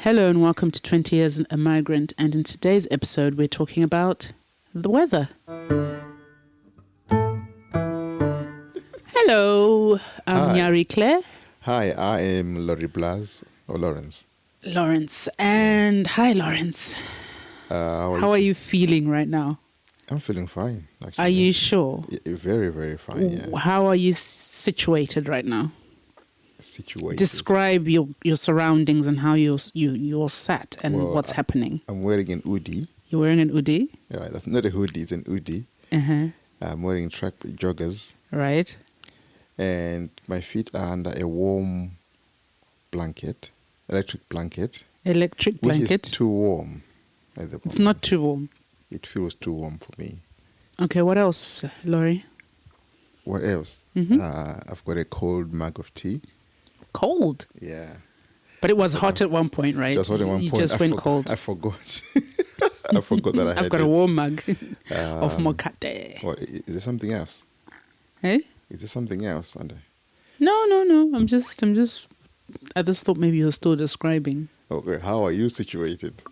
Hello and welcome to 20 Years a Migrant, and in today's episode we're talking about the weather. Hello, I'm Nyari Claire. Hi, I am Laurie Blas, or Lawrence. Lawrence. And hi Lawrence. How are you feeling right now? I'm feeling fine, actually. Are you sure? Very, very fine, yeah. How are you situated right now? Situated. Describe your surroundings and how you're sat and what's happening. I'm wearing an hoodie. You're wearing an hoodie? Yeah, that's not a hoodie, it's an hoodie. Uh-huh. I'm wearing track joggers. Right. And my feet are under a warm blanket, electric blanket. Electric blanket? Which is too warm at the moment. It's not too warm. It feels too warm for me. Okay, what else, Laurie? What else? Mm-hmm. I've got a cold mug of tea. Cold? Yeah. But it was hot at one point, right? Just hot at one point. You just went cold. I forgot. I forgot that I had I've got a warm mug of mokate. What, is there something else? Hey? Is there something else, Andre? No. I just thought maybe you were still describing. Okay, how are you situated?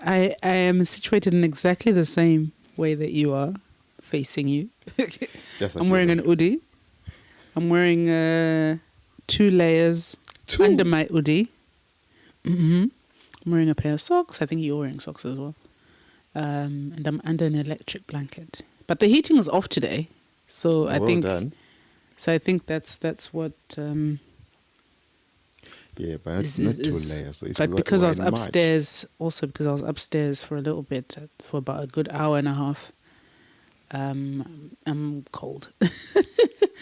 I am situated in exactly the same way that you are, facing you. I'm wearing an hoodie. I'm wearing 2 layers under my hoodie. Mm-hmm. I'm wearing a pair of socks. I think you're wearing socks as well. And I'm under an electric blanket. But the heating is off today, so I think. Done. So I think that's what. Yeah, but not 2 layers. So but because I was upstairs, also because I was upstairs for a little bit, for about a good hour and a half, I'm cold.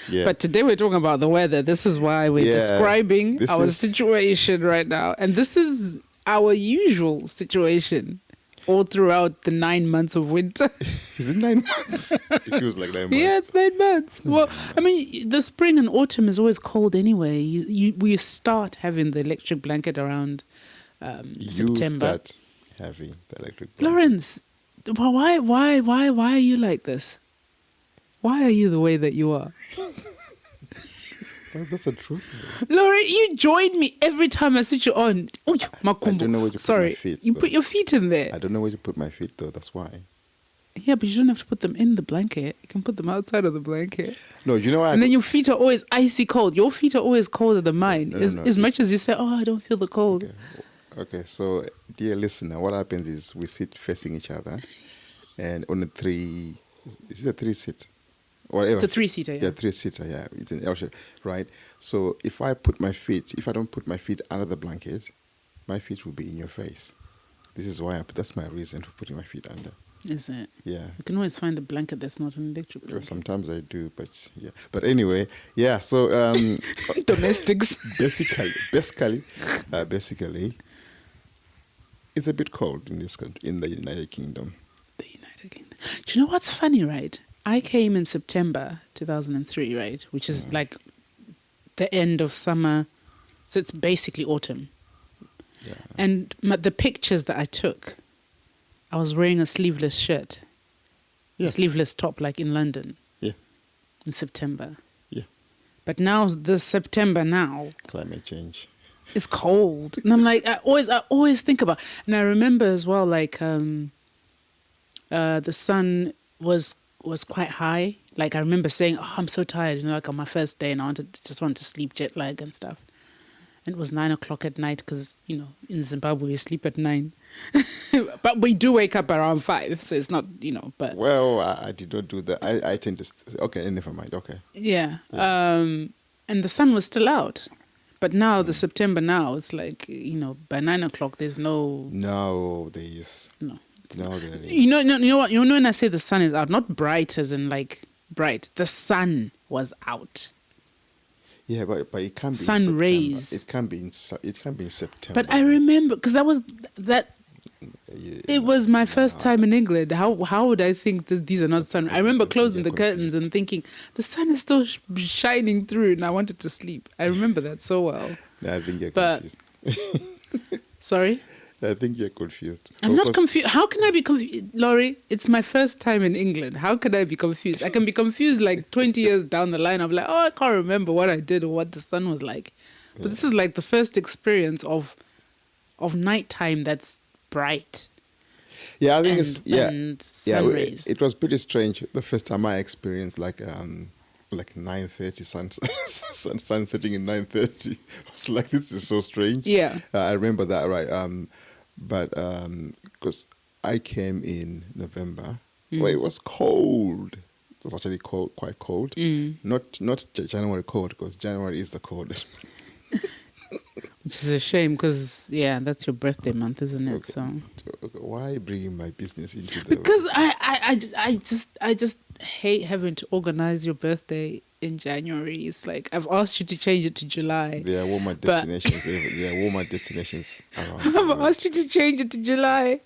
Yeah. But today we're talking about the weather. This is why we're describing our situation right now. And this is our usual situation all throughout the 9 months of winter. Is it 9 months? It feels like 9 months. Yeah, it's 9 months. Well, I mean, the spring and autumn is always cold anyway. We start having the electric blanket around September. You start having the electric blanket. Lawrence, why are you like this? Why are you the way that you are? Well, that's the truth. Laurie, you join me every time I switch you on. Oh, Makumbo. I don't know where to put my feet. You put your feet in there. I don't know where to put my feet, though. That's why. Yeah, but you don't have to put them in the blanket. You can put them outside of the blanket. No, you know what? And then your feet are always icy cold. Your feet are always colder than mine. No. As much as you say, oh, I don't feel the cold. Okay, so, dear listener, what happens is we sit facing each other and on a 3... Is it a 3-seat? Whatever. It's a 3-seater, yeah. Yeah, 3-seater, yeah. It's an L shape, right? So if I don't put my feet under the blanket, my feet will be in your face. This is why that's my reason for putting my feet under. Is it? Yeah. You can always find a blanket that's not an electric blanket. Sometimes I do, but yeah. But anyway, yeah. So domestics. basically, it's a bit cold in this country, in the United Kingdom. The United Kingdom. Do you know what's funny, right? I came in September 2003, right? Which is like the end of summer. So it's basically autumn. Yeah. And the pictures that I took, I was wearing a sleeveless shirt. Yeah. A sleeveless top like in London. Yeah. In September. Yeah. But now, this September now. Climate change. It's cold. And I'm like, I always think about. And I remember as well, like, the sun was quite high. Like I remember saying, "Oh, I'm so tired," like on my first day, and I just wanted to sleep, jet lag and stuff. And it was 9 o'clock at night because in Zimbabwe we sleep at 9, but we do wake up around 5, so it's not But well, I did not do that. I tend to. Okay, never mind. Okay. Yeah. And the sun was still out, but now the September now it's like by 9 o'clock there's no. No, there is. No. No, there is. You know what? You know when I say the sun is out, not bright as in like bright. The sun was out. Yeah, but it can't be sun in rays. It can be in September. But I remember because that was. It was my first time in England. How would I think these are not sun? I remember closing the curtains and thinking the sun is still shining through, and I wanted to sleep. I remember that so well. No, I think you're confused. Sorry. I think you're confused. I'm not confused. How can I be confused? Laurie, it's my first time in England. How can I be confused? I can be confused like 20 years down the line. I'm like, oh, I can't remember what I did or what the sun was like. But this is like the first experience of of nighttime that's bright. Yeah, I think and sun rays. It was pretty strange the first time I experienced like 9:30 sun setting in 9:30. I was like, this is so strange. Yeah. I remember that, right? But because I came in November, where it was cold. It was actually cold, quite cold. Not January cold, because January is the coldest. Which is a shame because, yeah, that's your birthday month, isn't it? Okay. So why are you bringing my business into the... Because I just hate having to organize your birthday in January. It's like I've asked you to change it to July. There are warmer destinations. There are warmer destinations around. I've asked you to change it to July.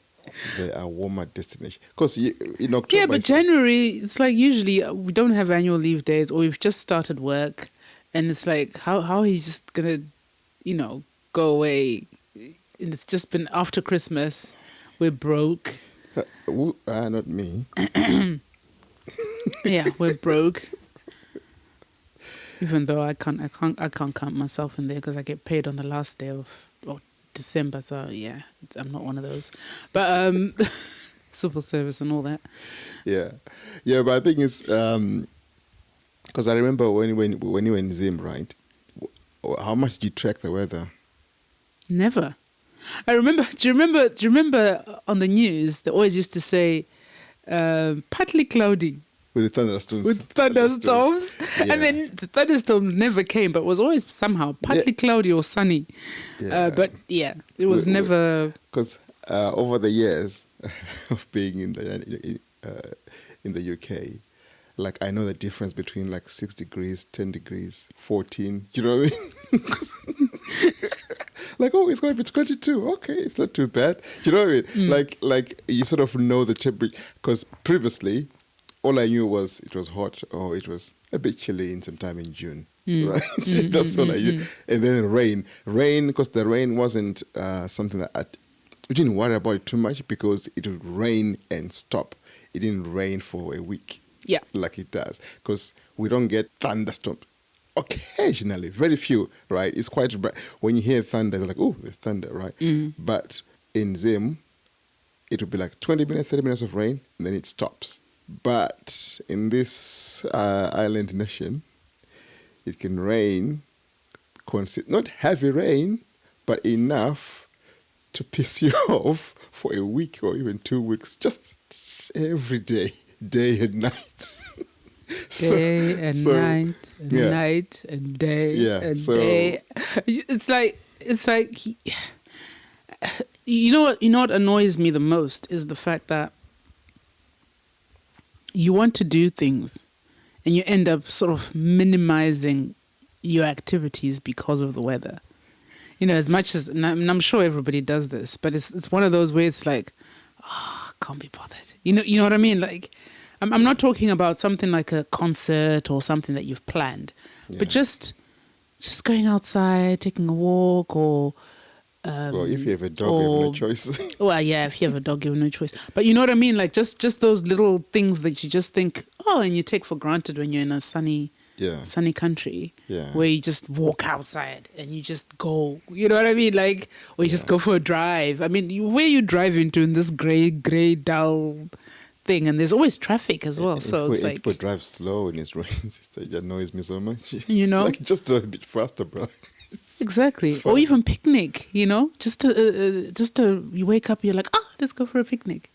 There are warmer destinations. Because in October... Yeah, but January, it's like usually we don't have annual leave days or we've just started work. And it's like, how are you just going to, go away? And it's just been after Christmas. We're broke. Not me. Yeah, we're broke. Even though I can't count myself in there because I get paid on the last day of December. So yeah, I'm not one of those. But civil service and all that. Yeah, but I think it's because I remember when you were in Zim, right? How much did you track the weather? Never. I remember. Do you remember on the news they always used to say partly cloudy. With thunderstorms. Yeah. And then the thunderstorms never came, but it was always somehow partly cloudy or sunny. Yeah. But yeah, it was never... Because over the years of being in the UK, like I know the difference between like 6 degrees, 10 degrees, 14. Do you know what I mean? Like, oh, it's going to be 22. Okay, it's not too bad. Do you know what I mean? Like you sort of know the temperature. Because previously... all I knew was it was hot or it was a bit chilly in sometime in June, right? That's all I knew. And then rain, because the rain wasn't something that we didn't worry about it too much because it would rain and stop. It didn't rain for a week, like it does, because we don't get thunderstorms. Occasionally, very few, right? It's quite bright. When you hear thunder, it's like, oh, the thunder, right? But in Zim, it would be like 20 minutes, 30 minutes of rain, and then it stops. But in this island nation, it can rain, not heavy rain, but enough to piss you off for a week or even 2 weeks, just every day, day and night. Night and night and day and day. It's like you know what annoys me the most is the fact that you want to do things and you end up sort of minimizing your activities because of the weather. As much as, and I'm sure everybody does this, but it's one of those where it's like, I can't be bothered. You know what I mean? Like, I'm not talking about something like a concert or something that you've planned, but just going outside, taking a walk or... well, if you have a dog, you have no choice. Well, yeah, if you have a dog, you have no choice. But you know what I mean? Like just those little things that you just think, and you take for granted when you're in a sunny country, where you just walk outside and you just go. You know what I mean? Like, or you just go for a drive. I mean, where you driving to in this grey, dull thing, and there's always traffic as well. So it's like people drive slow and it rains. It annoys me so much. Like just a bit faster, bro. Exactly. Or even picnic, just to you wake up, you're like, let's go for a picnic.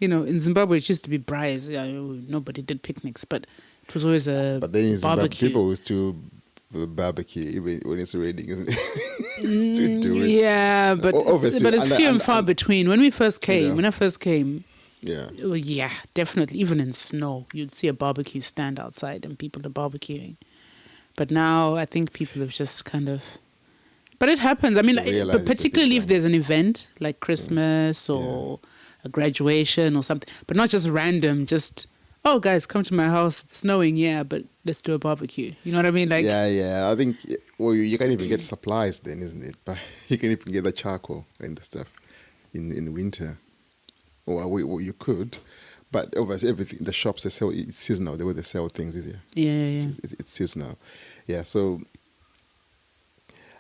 In Zimbabwe, it used to be braais. Nobody did picnics, but it was always a But then in Zimbabwe, barbecue. people used to barbecue even when it's raining, isn't it? To do it. Yeah, but it's few and far between. When I first came, yeah, definitely. Even in snow, you'd see a barbecue stand outside and people are barbecuing. But now I think people have just kind of... But it happens. I mean, but particularly if there's an event like Christmas or a graduation or something. But not just random, just, guys, come to my house. It's snowing, but let's do a barbecue. You know what I mean? Like, I think, you can't even get supplies then, isn't it? But you can even get the charcoal and the stuff in the winter. Or you could. But obviously, everything, the shops, they sell, it's seasonal. The way they sell things is it's seasonal. Yeah, so,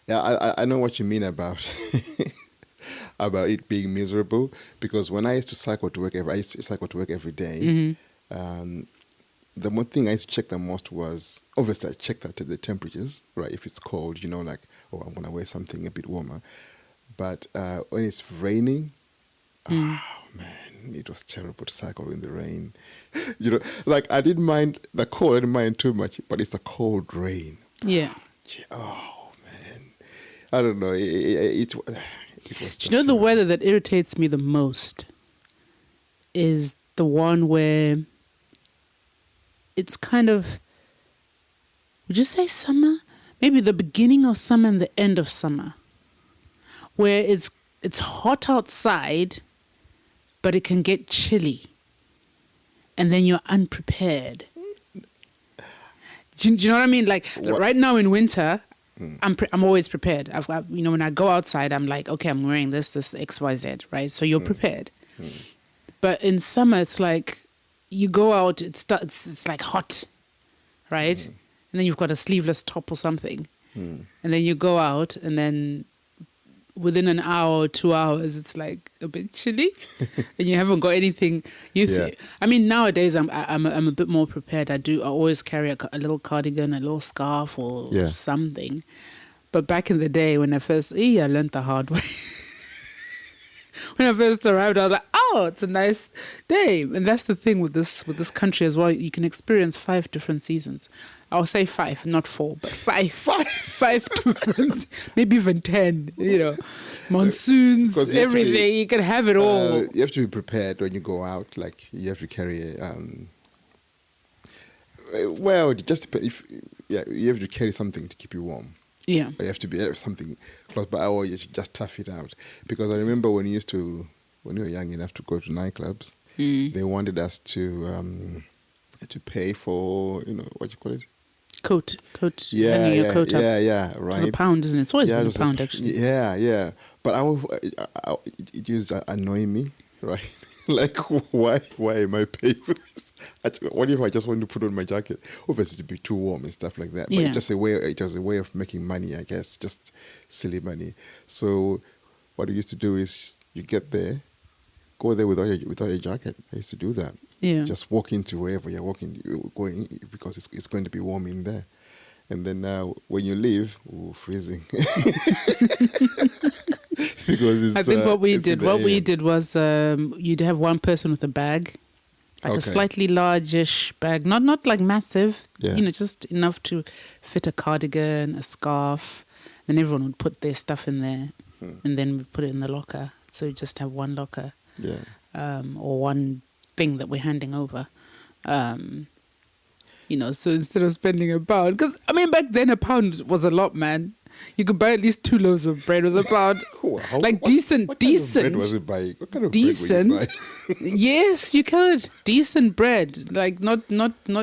I know what you mean about about it being miserable, because when I used to cycle to work every day. The one thing I used to check the most was, obviously I checked out the temperatures, right? If it's cold, like, oh, I'm gonna wear something a bit warmer. But when it's raining, oh man, it was terrible to cycle in the rain. Like I didn't mind the cold, I didn't mind too much, but it's the cold rain. Yeah. Oh man, I don't know. It was. Just the weather that irritates me the most is the one where it's kind of, would you say summer? Maybe the beginning of summer and the end of summer, where it's hot outside, but it can get chilly, and then you're unprepared. Do you know what I mean? Like right now in winter, I'm always prepared. I've got, when I go outside, I'm like, okay, I'm wearing this X, Y, Z, right? So you're prepared. But in summer, it's like you go out, it's like hot, right? And then you've got a sleeveless top or something, and then you go out, and then within an hour or 2 hours, it's like a bit chilly, and you haven't got anything. I mean, nowadays I'm a bit more prepared. I always carry a little cardigan, a little scarf, or something. But back in the day, when I learned the hard way. When I first arrived, I was like, "Oh, it's a nice day," and that's the thing with this country as well. You can experience 5 different seasons. I'll say 5, not 4, but 5 different, maybe even 10. Monsoons, everything. You can have it all. You have to be prepared when you go out. Like you have to carry you have to carry something to keep you warm. Yeah. You have to be something close by, or you should just tough it out. Because I remember when we were young enough to go to nightclubs, they wanted us to pay for, what you call it? Coat. Coat up. Yeah, right. It's a pound, isn't it? It's always been a pound, actually. Yeah. But it used to annoy me, right? Like, why am I paying for this? What if I just want to put on my jacket? Obviously, to be too warm and stuff like that. But it was a way of making money, I guess, just silly money. So what we used to do is you get there, go there without your jacket. I used to do that. Yeah. Just walk into wherever you're going because it's going to be warm in there. And then when you leave, freezing. Because I think what we did was you'd have one person with a bag, like a slightly largish bag, not like massive, just enough to fit a cardigan, a scarf. Then everyone would put their stuff in there, and then we put it in the locker. So you just have one locker, or one thing that we're handing over. So instead of spending a pound, because I mean back then a pound was a lot, man. You could buy at least 2 loaves of bread with a pound. Decent. What kind of bread was it buying? What kind of decent bread were you buying? Yes, you could. Decent bread, like not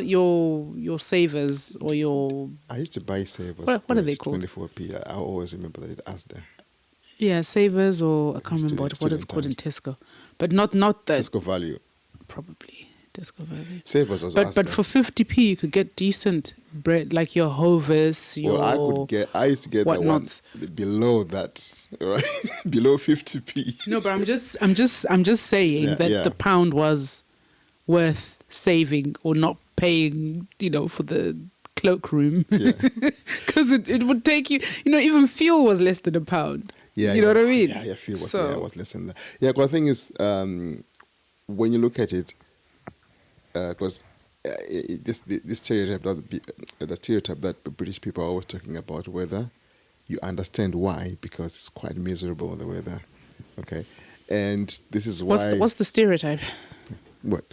your Savers or your. I used to buy Savers. What are they called? 24p. I always remember that it Asda. Yeah, Savers, or I can't remember what it's called in Tesco, but not the Tesco Value. Probably Tesco Value. Savers was but Asda. But for 50p you could get decent bread, like your Hovis, your. Well, I used to get the one below that, right? Below 50p. No, but I'm just saying that the pound was worth saving or not paying, for the cloakroom. Because it would take you, even fuel was less than a pound. Yeah, you know what I mean? Yeah, fuel was less than that. Yeah, because the thing is, when you look at it, because this stereotype that British people are always talking about weather, you understand why, because it's quite miserable, the weather. Okay, and this is why. What's the stereotype? What?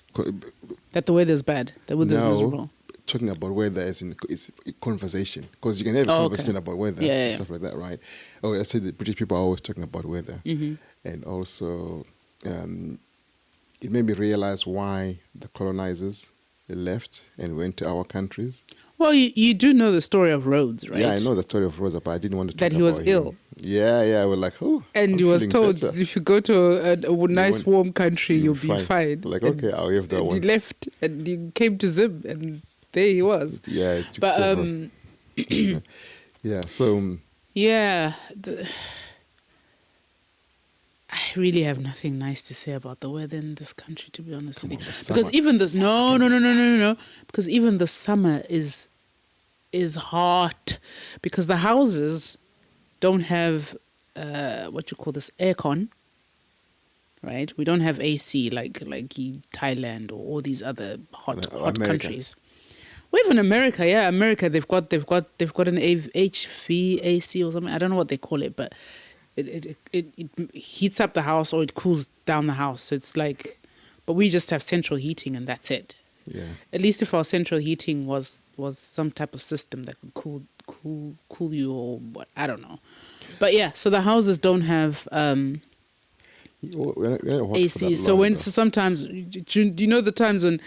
That the weather's bad. The weather's miserable. Talking about weather as in it's a conversation, because you can have a conversation about weather and stuff like that, right? Oh, I said the British people are always talking about weather, and also it made me realize why the colonizers left and went to our countries. Well, you do know the story of Rhodes, right? Yeah, I know the story of Rhodes, but I didn't want to talk about that he was ill. Him. Yeah, we're like, oh. And he was told, better. If you go to a nice warm country, you'll be fine. Like, okay, I'll have that one. He left and he came to Zim, and there he was. Yeah, it took yeah. So. Yeah. I really have nothing nice to say about the weather in this country, to be honest with you. The Because summer- even this, no. Because even the summer is hot, because the houses don't have what you call this, aircon. Right, we don't have AC like Thailand or all these other hot America. countries. Well, even America, America, they've got an HVAC or something. I don't know what they call it, but it heats up the house or it cools down the house. So it's like, but we just have central heating and that's it. Yeah. At least if our central heating was some type of system that could cool you or what, I don't know. But yeah, so the houses don't have We're not hot for AC. that So long, when though. so sometimes, do you know the times when,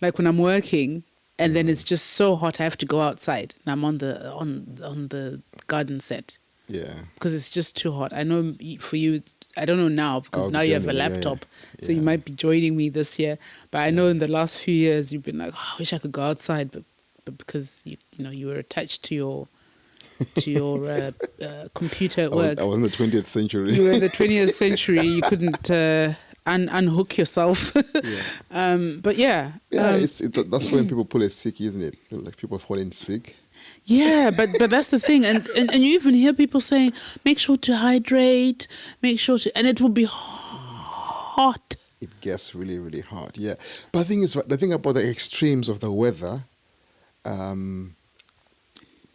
like when I'm working and then it's just so hot I have to go outside and I'm on the garden set Yeah. because it's just too hot. I know for you, I don't know now because I'll now be you have a joining you, laptop, so Yeah. you might be joining me this year. But I know in the last few years you've been like, oh, I wish I could go outside, but because you were attached to your computer at work. I was in the 20th century. You were in the 20th century. You couldn't unhook yourself. But yeah. That's when people pull a sick, isn't it? Like people falling sick. Yeah, but that's the thing. And you even hear people saying, make sure to hydrate, and it will be hot. It gets really, really hot. Yeah. But the thing about the extremes of the weather,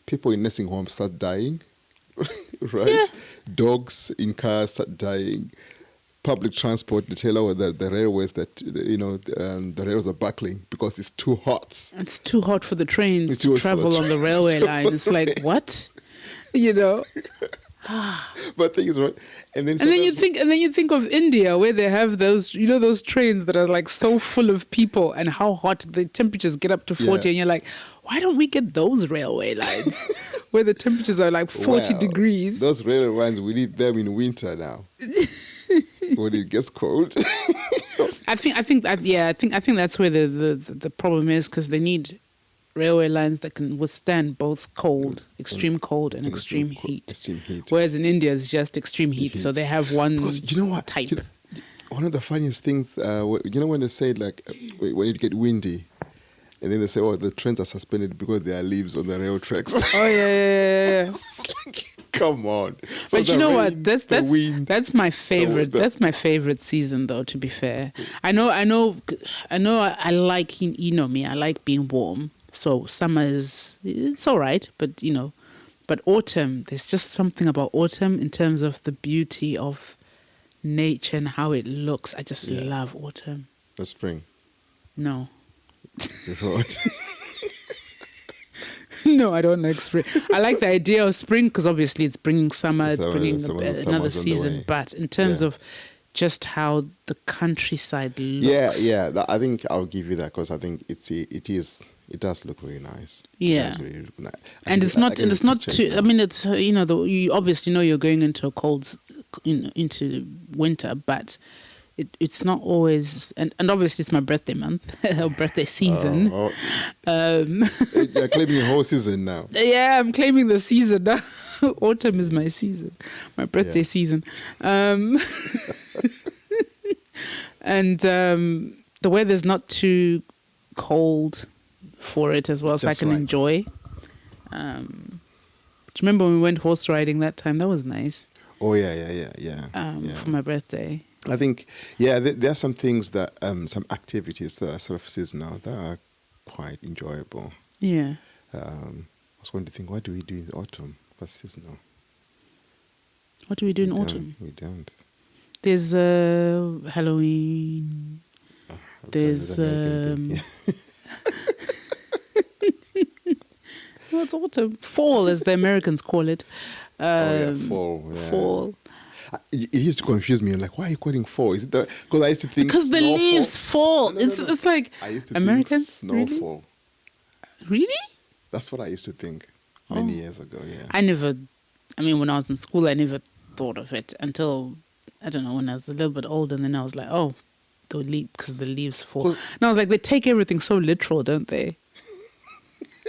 people in nursing homes start dying, right? Yeah. Dogs in cars start dying. Public transport, they tell our the railways that the rails are buckling because it's too hot. It's too hot for the trains It's too to hot for the travel on the trains to railway travel line. on It's the like, what? You know? But thing is, right? And then you think of India where they have those, those trains that are like so full of people and how hot the temperatures get up to 40 Yeah. and you're like, why don't we get those railway lines where the temperatures are like 40 degrees? Those railway lines, we need them in winter now. When it gets cold. I think that's where the problem is, because they need railway lines that can withstand both extreme cold and extreme heat. Extreme heat. Whereas in India it's just extreme heat, so they have one Because you know what? type. One of the funniest things, when they say like when it get windy, and then they say, oh, the trains are suspended because there are leaves on the rail tracks. Oh yeah. It's like, come on. So But you the know rain, what? the wind, That's my favorite. That's my favorite season, though. To be fair, I know. I like me. I like being warm. So summer it's all right, but but autumn. There's just something about autumn in terms of the beauty of nature and how it looks. I just love autumn. the spring. No. Right. No, I don't like spring. I like the idea of spring because obviously it's bringing summer, it's bringing another summer's on the season. way. But in terms Yeah. of just how the countryside looks. Yeah. I think I'll give you that because I think it does look really nice. Yeah. It does really look nice. And it's not too. It I mean, it's you obviously know you're going into a cold, into winter, but it's not always. And obviously it's my birthday month, or birthday season. You're claiming a whole season now. Yeah, I'm claiming the season now. Autumn is my season, my birthday season. And the weather's not too cold for it as well, so I Just can right. enjoy. Do you remember when we went horse riding that time? That was nice. Oh yeah. For my birthday. I think there are some things that some activities that are sort of seasonal that are quite enjoyable. Yeah. I was going to think, what do we do in autumn? That's seasonal. What do we do in We autumn? We don't. There's Halloween. There's what's autumn? Fall, as the Americans call it. Fall. Yeah. Fall. It used to confuse me. Like, why are you calling fall? Is it because I used to think Because the snowfall? leaves fall. No. It's like I used to Americans. think snowfall. Really? That's what I used to think many years ago. Yeah. When I was in school, I never thought of it until, I don't know, when I was a little bit older. And then I was like, oh, because the leaves fall. And I was like, they take everything so literal, don't they?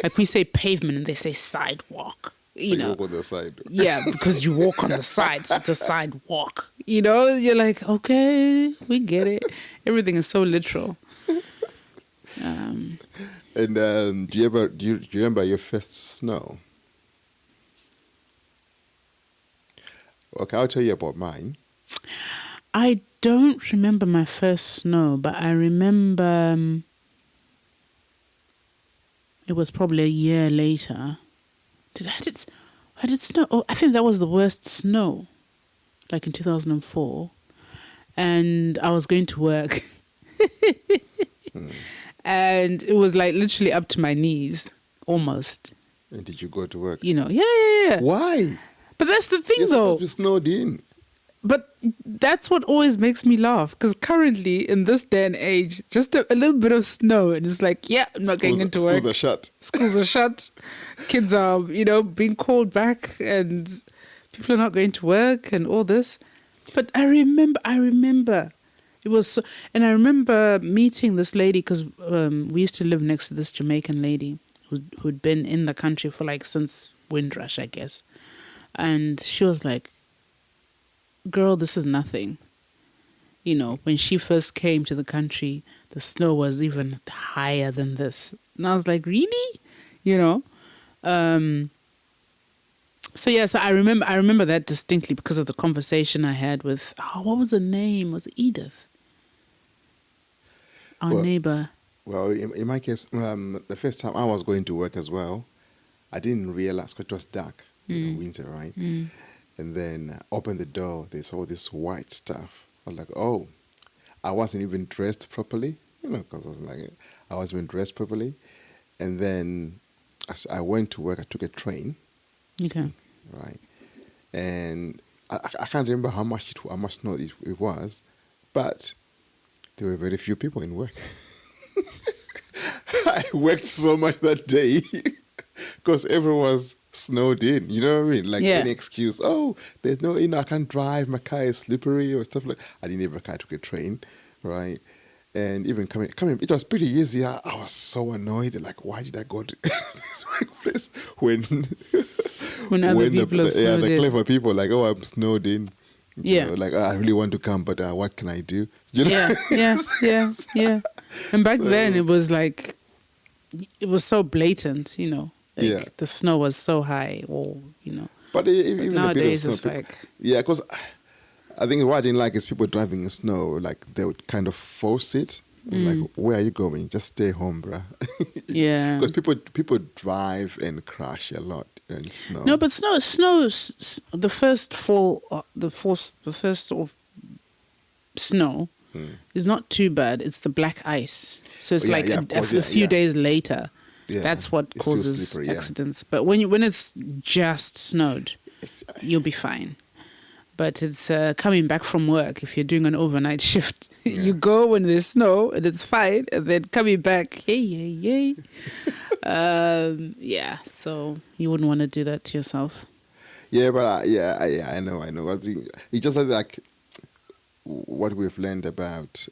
Like we say pavement and they say sidewalk. You know, walk on the side. Yeah, because you walk on the side. So it's a sidewalk. You know, you're like, okay, we get it. Everything is so literal. And do you remember your first snow? Okay, I'll tell you about mine. I don't remember my first snow, but I remember it was probably a year later. I did snow. Oh, I think that was the worst snow, like in 2004. And I was going to work. And it was like literally up to my knees, almost. And did you go to work? You know, yeah. Why? But that's the thing, though. You snowed in. But that's what always makes me laugh, because currently, in this day and age, just a little bit of snow, and it's like, yeah, I'm not going into work. Schools are shut. Schools are shut. Kids are, being called back, and people are not going to work, and all this. But I remember. It was so, and I remember meeting this lady, because we used to live next to this Jamaican lady who'd been in the country for like since Windrush, I guess. And she was like, girl, this is nothing. When she first came to the country, the snow was even higher than this. And I was like, really? So I remember that distinctly because of the conversation I had with, what was her name? Was it Edith? Our neighbor. Well, in my case, the first time I was going to work as well, I didn't realize, because it was dark, winter, right? Mm. And then I opened the door, there's all this white stuff. I was like, oh, I wasn't even dressed properly, because I wasn't even dressed properly. And then as I went to work, I took a train. Okay. Right. And I can't remember how much snow it was, but there were very few people in work. I worked so much that day because everyone was snowed in. You know what I mean? Like any excuse. Oh, there's no, I can't drive. My car is slippery or stuff like. I didn't have a car. I took a train, right? And even coming, it was pretty easy. I was so annoyed. Like, why did I go to this workplace when other people are snowed in? The clever people like, oh, I'm snowed in. You know, like, I really want to come, but what can I do? Yeah. And back then, it was like, it was so blatant, the snow was so high, But even nowadays, a bit of snow, it's like... Yeah, because I think what I didn't like is people driving in snow, like they would kind of force it. Like, where are you going? Just stay home, bruh. Yeah. Because people drive and crash a lot in snow. No, but snow, the first fall, the first sort of snow is not too bad. It's the black ice. So it's a few days later. Yeah. That's what causes slippery, accidents. But when it's just snowed, you'll be fine. But it's coming back from work. If you're doing an overnight shift, you go when there's snow and it's fine, and then coming back, hey. So you wouldn't want to do that to yourself. Yeah, but I know. It's just like what we've learned about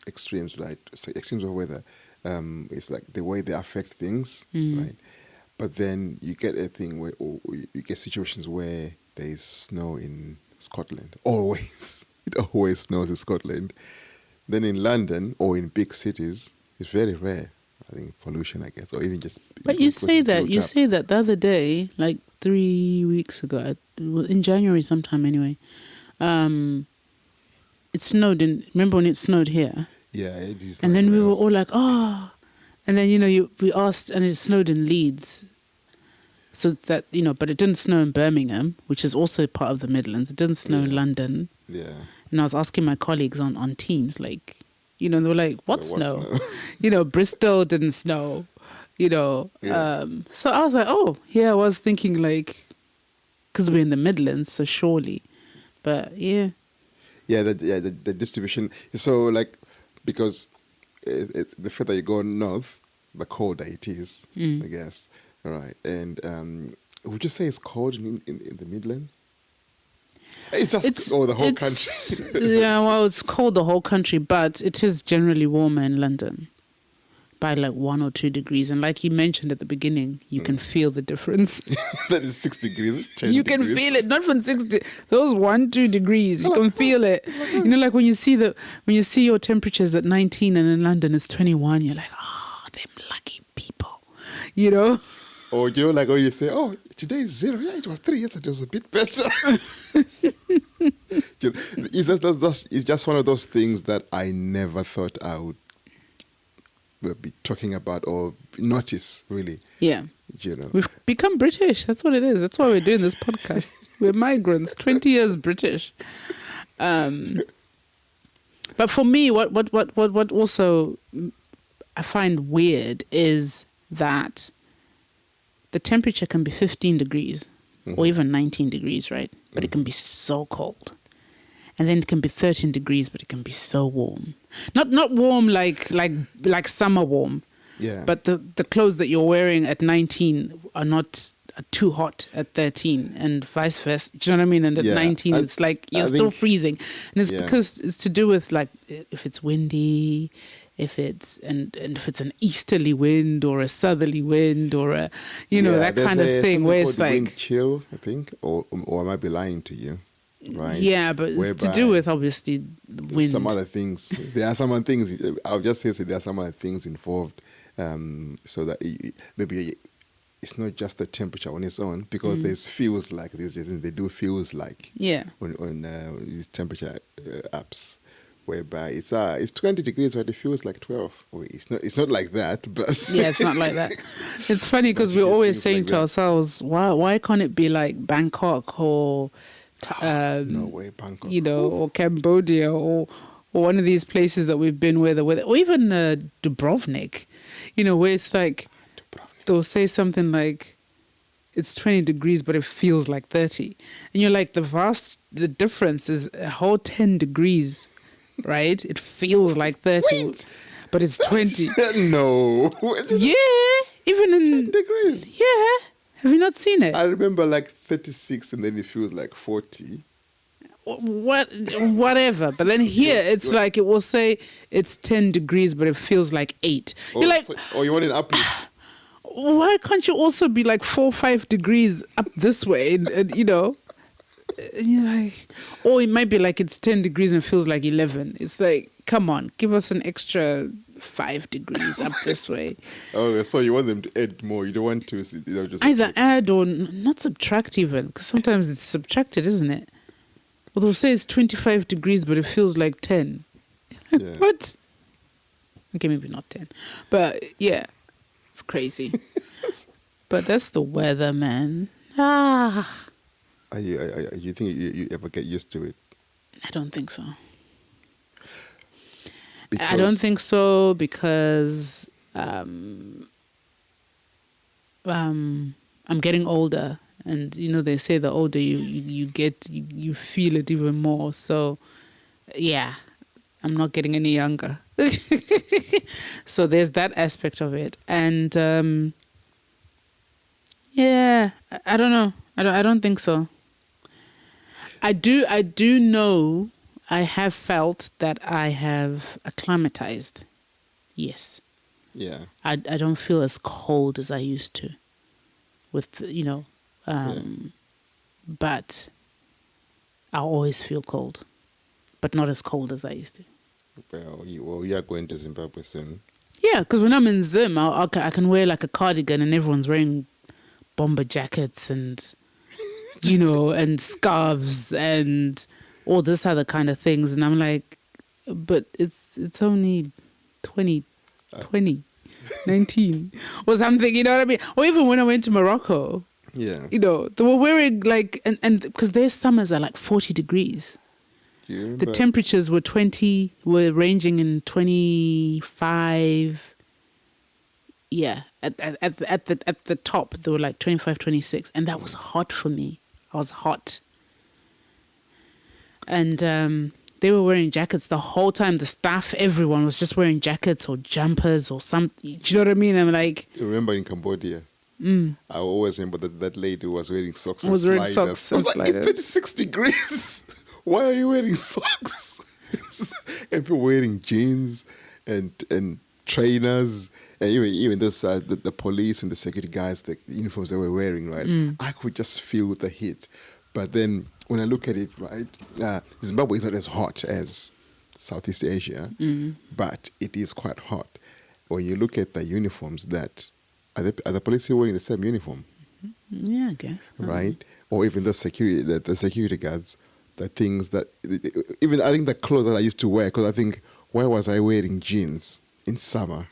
extremes, right? So extremes of weather. It's like the way they affect things, right? But then you get a thing where you get situations where there is snow in Scotland. Always. It always snows in Scotland. Then in London or in big cities, it's very rare. I think pollution, I guess, or even just... But you say that the other day, like 3 weeks ago, in January sometime anyway, it snowed remember when it snowed here? Yeah, it is. And then we were all like, oh. And then, we asked, and it snowed in Leeds. So that, but it didn't snow in Birmingham, which is also part of the Midlands. It didn't snow in London. Yeah. And I was asking my colleagues on Teams, like, they were like, what snow? Bristol didn't snow, So I was like, oh, yeah, I was thinking like, because we're in the Midlands, so surely. But yeah. Yeah, the distribution. So like, because the further you go north, the colder it is, I guess. All right. And would you say it's cold in the Midlands? It's just the whole country. Yeah, well, it's cold the whole country, but it is generally warmer in London. by like 1 or 2 degrees. And like you mentioned at the beginning, you can feel the difference. That is 6 degrees, 10 you degrees. can feel it, not from 60, those 1-2 degrees. You can feel it. You know, like when you see your temperatures at 19 and in London it's 21, you're like, oh, them lucky people, you know? Or, you know, like when you say, oh, today is 0. Yeah, it was 3 yesterday. It was a bit better. You know, it's just one of those things that I never thought I would be talking about or notice, really. Yeah. You know, we've become British. That's what it is. That's why we're doing this podcast. We're migrants, 20 years British. But for me, what also I find weird is that the temperature can be 15 degrees or even 19 degrees, right? But it can be so cold. And then it can be 13 degrees, but it can be so warm. Not warm like summer warm. yeah. But the clothes that you're wearing at 19 are not too hot at 13 and vice versa. Do you know what I mean? And at 19, it's like you're still freezing. And it's because it's to do with like if it's windy, if it's and if it's an easterly wind or a southerly wind or a, you know, that kind of thing where it's like wind chill, I think, or I might be lying to you. Right. Yeah, but it's to do with obviously wind. Some other things. There are some other things. I'll just say there are some other things involved, so that maybe it's not just the temperature on its own, because there's feels like this. They do feels like on these temperature apps, whereby it's 20 degrees, but it feels like 12. It's not like that, but yeah, it's not like that. It's funny because we're always saying like to ourselves, why can't it be like Bangkok or no way, Bangkok. You know, or Cambodia or one of these places that we've been where the weather, or even Dubrovnik, you know, where it's like they'll say something like it's 20 degrees but it feels like 30, and you're like the difference is a whole 10 degrees, right? It feels like 30. Wait. But it's 20. No. Yeah, even in 10 degrees. Yeah. Have you not seen it? I remember like 36 and then it feels like 40. Whatever. But then here it's like it will say it's 10 degrees, but it feels like 8. You're like, you want an uplift? Why can't you also be like 4 or 5 degrees up this way? And you know, and you're like, or it might be like it's 10 degrees and it feels like 11. It's like, come on, give us an extra 5 degrees up this way. Oh, so you want them to add more. You don't want to just either add or not subtract even, because sometimes it's subtracted, isn't it? Well, they'll say it's 25 degrees, but it feels like 10. Yeah. What? Okay, maybe not 10. But yeah, it's crazy. But that's the weather, man. You think you ever get used to it? I don't think so. I don't think so because I'm getting older, and you know they say the older you get, you feel it even more. So yeah, I'm not getting any younger. So there's that aspect of it, and yeah, I don't know. I don't think so. I do know. I have felt that I have acclimatized. Yes. Yeah. I don't feel as cold as I used to. With, you know, but I always feel cold, but not as cold as I used to. Well, you are going to Zimbabwe soon. Yeah, because when I'm in Zim, I can wear like a cardigan and everyone's wearing bomber jackets and, you know, and scarves and all this other kind of things. And I'm like, but it's only 19 or something, you know what I mean? Or even when I went to Morocco, yeah, you know, they were wearing like, and because their summers are like 40 degrees. The temperatures were ranging in 25. Yeah, at the top, they were like 25, 26. And that was hot for me. I was hot. And they were wearing jackets the whole time. The staff, everyone was just wearing jackets or jumpers or something. Do you know what I mean? I'm like... You remember in Cambodia? I always remember that lady was wearing socks and sliders. Socks and sliders. It's 36 degrees. Why are you wearing socks? And people wearing jeans and trainers, and even those the police and the security guys, the uniforms they were wearing, right? I could just feel the heat. But then when I look at it, right, Zimbabwe is not as hot as Southeast Asia, but it is quite hot. When you look at the uniforms, that are the police still wearing the same uniform? Yeah, I guess. Right? Or even the security guards, the things that, even I think the clothes that I used to wear, because I think, why was I wearing jeans in summer,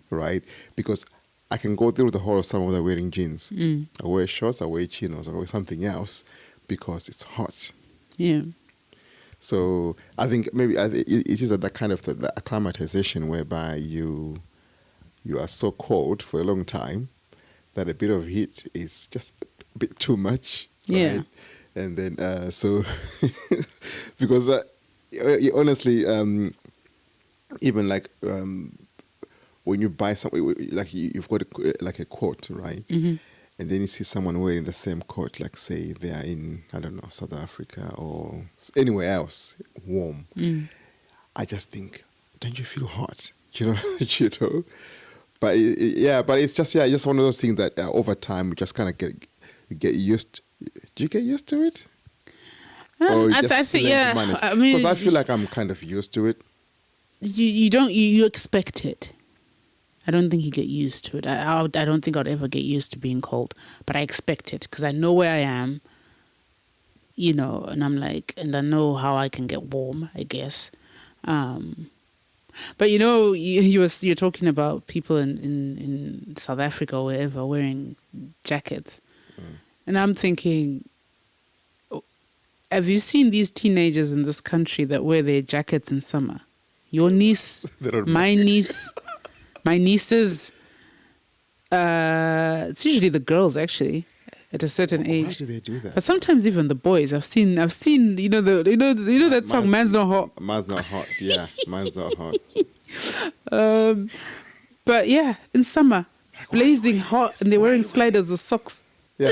right? Because I can go through the whole of summer without wearing jeans. I wear shorts, I wear chinos, I wear something else because it's hot. Yeah. So I think maybe it is that kind of the acclimatization whereby you are so cold for a long time that a bit of heat is just a bit too much. Yeah. Right? And then, so, because honestly, even like when you buy something, like you've got a coat, right? And then you see someone wearing the same coat, like say they are in, I don't know, South Africa or anywhere else, warm. I just think, don't you feel hot? You know? But but it's just one of those things that over time we just kind of get used to. Do you get used to it? I think, yeah. I mean, because I feel like I'm kind of used to it. You expect it. I don't think you get used to it. I don't think I'd ever get used to being cold, but I expect it because I know where I am, and I'm like, and I know how I can get warm, I guess. But you're talking about people in South Africa or wherever wearing jackets, and I'm thinking, have you seen these teenagers in this country that wear their jackets in summer? Your niece, my niece, my nieces. It's usually the girls actually at a certain age. Why do they do that? But sometimes even the boys. I've seen. that song "Man's Not Hot." Man's not hot. Yeah, man's not hot. But yeah, in summer, blazing hot, and they're wearing sliders with socks. Yeah,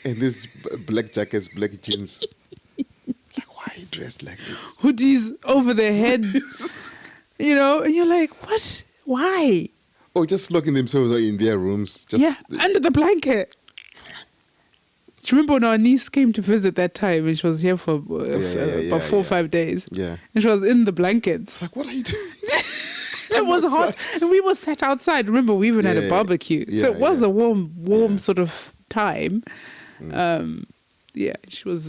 and these black jackets, black jeans. Like, why are you dressed like this? Hoodies over their heads, and you're like, what? Why? Oh, just locking themselves in their rooms. Under the blanket. Do you remember when our niece came to visit that time and she was here for about 4 or 5 days? Yeah. And she was in the blankets. Like, what are you doing? It was hot. And we were sat outside. Remember, we even had a barbecue. So it was a warm sort of time. She was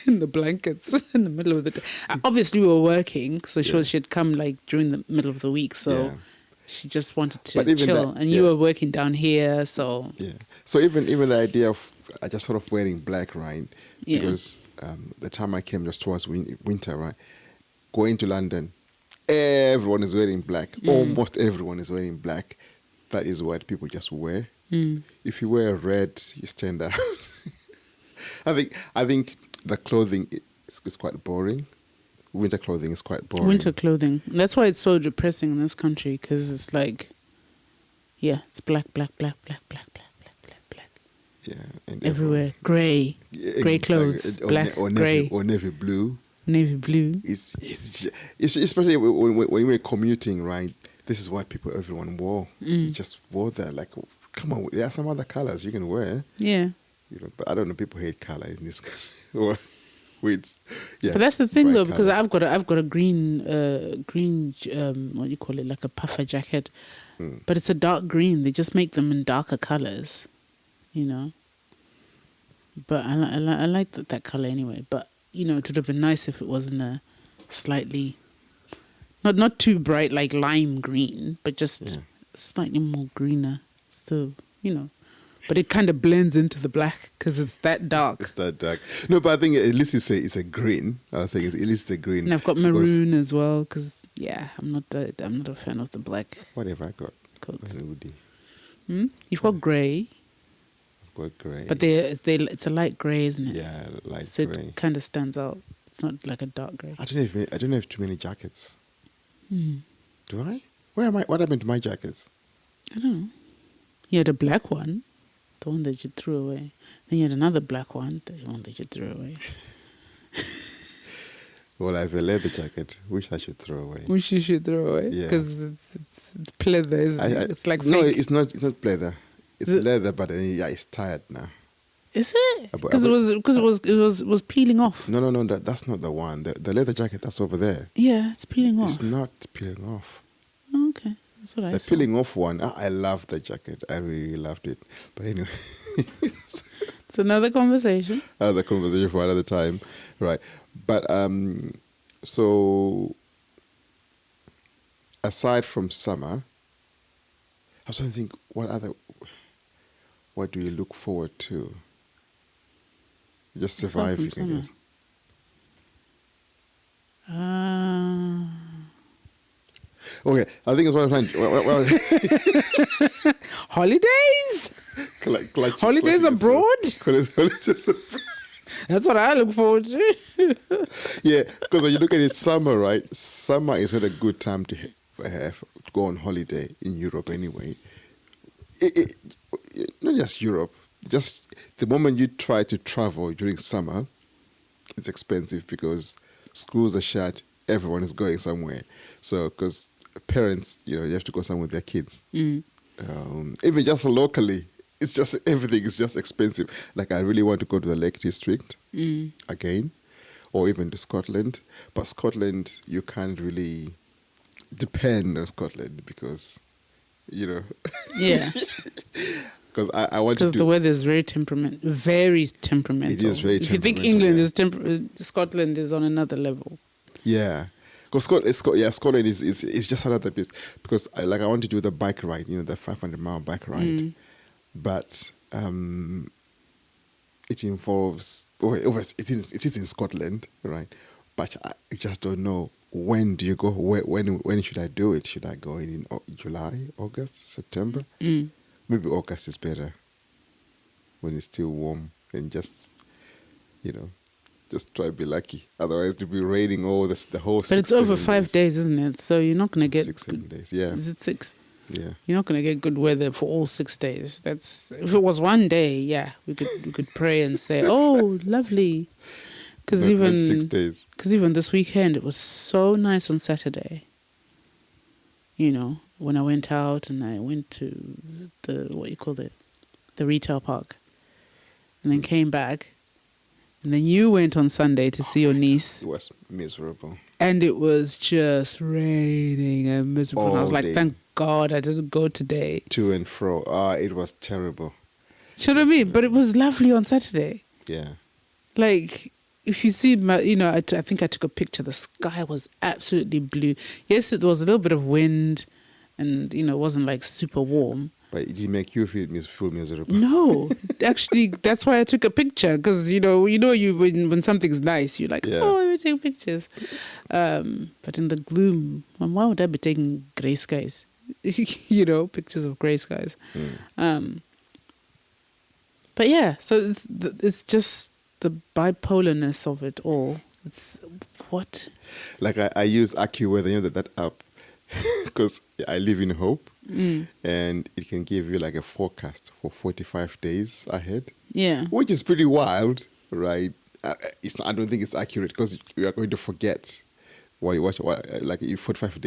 in the blankets in the middle of the day. Obviously, we were working. So she'd come like during the middle of the week. So she just wanted to chill. And you were working down here. So So even the idea of just sort of wearing black, right? Yeah. Because the time I came just towards winter, right? Going to London, everyone is wearing black. Almost everyone is wearing black. That is what people just wear. If you wear red, you stand out. I think the clothing is quite boring. Winter clothing is quite boring. Winter clothing. That's why it's so depressing in this country because it's like, it's black. Yeah, and everywhere. Grey clothes, black, or grey. Or navy blue. Navy blue. It's especially when we're commuting, right? This is what everyone wore. You just wore that. Like, come on, there are some other colors you can wear. Yeah. But I don't know. People hate color in this country. But that's the thing, though, because I've got a green what do you call it, like a puffer jacket, but it's a dark green. They just make them in darker colors, But I like that color anyway. But it would have been nice if it was in a slightly not too bright like lime green, but just slightly more greener. So But it kind of blends into the black because it's that dark. It's that dark. No, but I think at least it's a green. I was saying at least a green. And I've got maroon as well because I'm not a fan of the black. What have I got? Coats. You've got grey. I've got grey. But it's a light grey, isn't it? Yeah, light so grey. So it kind of stands out. It's not like a dark grey. I don't have too many jackets. Do I? What happened to my jackets? I don't know. You had a black one. The one that you threw away. Then you had another black one, the one that you threw away. Well, I have a leather jacket, which I should throw away. Which you should throw away because it's pleather, isn't it? It's like no, fake. it's not. It's not pleather. It's leather, but it's tired now. Is it? Because it was peeling off. No. That's not the one. The leather jacket that's over there. Yeah, it's peeling off. It's not peeling off. Oh, okay, that's what I saw. The peeling off one. I love the jacket. I really loved it. But anyway, it's another conversation. Another conversation for another time, right? But so aside from summer, I was trying to think what do you look forward to? Just surviving, I guess. Okay, I think it's what I'm trying. Holidays. Holidays abroad. Holidays abroad. That's what I look forward to. Yeah, because when you look at it, summer, right? Summer is not a good time to go on holiday in Europe anyway. Not just Europe. Just the moment you try to travel during summer, it's expensive because schools are shut. Everyone is going somewhere. So, because parents, you have to go somewhere with their kids. Mm. Even just locally, it's just everything is just expensive. Like I really want to go to the Lake District again, or even to Scotland. But Scotland, you can't really depend on Scotland because, Yeah. Because I want to because the weather is very temperamental. It is very temperamental. If you think England is Scotland is on another level. Yeah, because Scotland is just another piece. Because I want to do the bike ride, the 500-mile bike ride, but it involves. It is in Scotland, right? But I just don't know when do you go. When should I do it? Should I go in July, August, September? Maybe August is better when it's still warm and just try to be lucky. Otherwise, it'll be raining the whole. But it's over 5 days, isn't it? So you're not going to get 6-7 days. Yeah. Is it 6? Yeah. You're not going to get good weather for all 6 days. If it was one day, yeah, we could pray and say, "Oh, lovely." Because even 6 days. Because even this weekend, it was so nice on Saturday. When I went out and I went to the retail park, and then came back, and then you went on Sunday to see your niece. It was miserable. And it was just raining and miserable. And I was like, thank God I didn't go today. To and fro. It was terrible. Should I mean? But it was lovely on Saturday. Yeah. Like, if you see, I think I took a picture. The sky was absolutely blue. Yes, there was a little bit of wind and, it wasn't like super warm. But it didn't make you feel miserable. No, actually, that's why I took a picture. Because, when something's nice, you're like, oh, let me take pictures. But in the gloom, why would I be taking grey skies? Pictures of grey skies. But yeah, so it's just the bipolarness of it all. It's what? Like I use AccuWeather, that app, because I live in Hope, and it can give you like a forecast for 45 days ahead. Yeah, which is pretty wild, right? I don't think it's accurate because you are going to forget what like 45